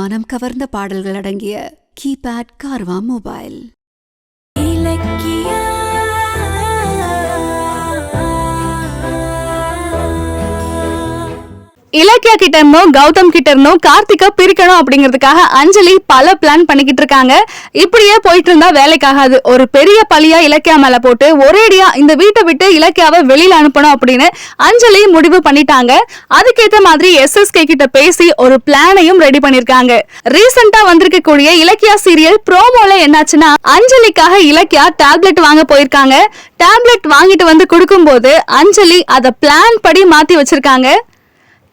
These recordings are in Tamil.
மனம் கவர்ந்த பாடல்கள் அடங்கிய கீபேட் கார்வா மொபைல். இலக்கியா கிட்ட இருந்தும் கௌதம் கிட்ட இருந்தும் கார்த்திகா பிரிக்கணும் அப்படிங்கிறதுக்காக அஞ்சலி பல பிளான் பண்ணிக்கிட்டு இருக்காங்க. இப்படியே போயிட்டு இருந்தா வேலைக்காகாது. ஒரு பெரிய பழியா இலக்கியா மேல போட்டு ஒரேடியா இந்த வீட்டை விட்டு இலக்கியாவை வெளியில அனுப்பணும் அப்படின்னு அஞ்சலி முடிவு பண்ணிட்டாங்க. அதுக்கேற்ற மாதிரி SSK கிட்ட பேசி ஒரு பிளானையும் ரெடி பண்ணிருக்காங்க. ரீசெண்டா வந்திருக்கக்கூடிய இலக்கியா சீரியல் ப்ரோமோல என்னாச்சுன்னா, அஞ்சலிக்காக இலக்கியா டேப்லெட் வாங்க போயிருக்காங்க. டேப்லெட் வாங்கிட்டு வந்து கொடுக்கும் போது அஞ்சலி அதை பிளான் படி மாத்தி வச்சிருக்காங்க.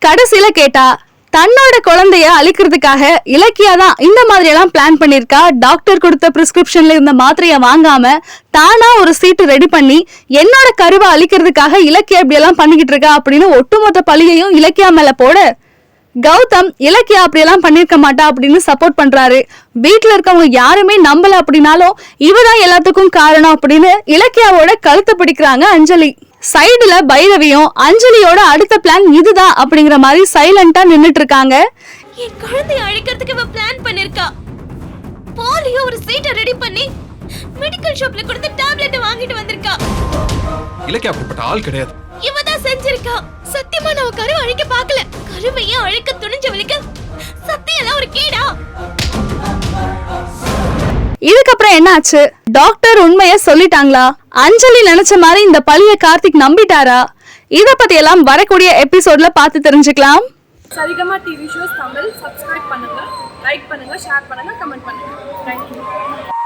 கடைசியில கேட்டா தன்னோட குழந்தைய அழிக்கிறதுக்காக இலக்கியா தான் இந்த மாதிரி எல்லாம் பிளான் பண்ணிருக்கா. டாக்டர் கொடுத்த பிரிஸ்கிரிப்ஷன்ல இருந்த மாத்திரைய வாங்காம தானா ஒரு சீட்டு ரெடி பண்ணி என்னோட கருவை அழிக்கிறதுக்காக இலக்கியா இப்படி எல்லாம் பண்ணிக்கிட்டு இருக்கா அப்படின்னு ஒட்டுமொத்த பழியையும் இலக்கியா மேல போட, கௌதம் இலக்கியா அப்படியெல்லாம் பண்ணிருக்க மாட்டா அப்படின்னு சப்போர்ட் பண்றாரு. வீட்டுல இருக்கவங்க யாருமே நம்பல அப்படின்னாலும் இவதான் எல்லாத்துக்கும் காரணம் அப்படின்னு இலக்கியாவோட கழுத்தை பிடிக்கிறாங்க அஞ்சலி. சைடுல பைரவியும் அஞ்சலியோட அடுத்த பிளான் இதுதான் அப்படிங்கிற மாதிரி சைலண்டா நின்னுட்டு இருக்காங்க. என் குழந்தையை அழிக்கிறதுக்கு இவ பிளான் பண்ணிருக்கா. போலியோ ஒரு சீட்டை ரெடி பண்ணி மெடிக்கல் ஷாப்ல கொடுத்து டேப்லெட் வாங்கிட்டு வந்திருக்கா. இலக்கியா அப்படிப்பட்ட ஆள் கிடையாது. இவ தான் செஞ்சிருக்கா. சத்தியமா நான் கருவை அழிக்க பார்க்கல. கருவையே அழிக்க துணிஞ்சவளுக்கு சத்தியெல்லாம் ஒரு கேடா. இதுக்கப்புறம் என்னாச்சு? டாக்டர் உண்மைய சொல்லிட்டாங்களா? அஞ்சலி நினைச்ச மாதிரி இந்த பழிய கார்த்திக் நம்பிட்டாரா? இத பத்தி எல்லாம் வரக்கூடிய எபிசோட்ல பார்த்து தெரிஞ்சுக்கலாம். Saregama TV shows Tamil subscribe பண்ணுங்க, லைக் பண்ணுங்க, ஷேர் பண்ணுங்க, கமெண்ட் பண்ணுங்க. தேங்க்யூ.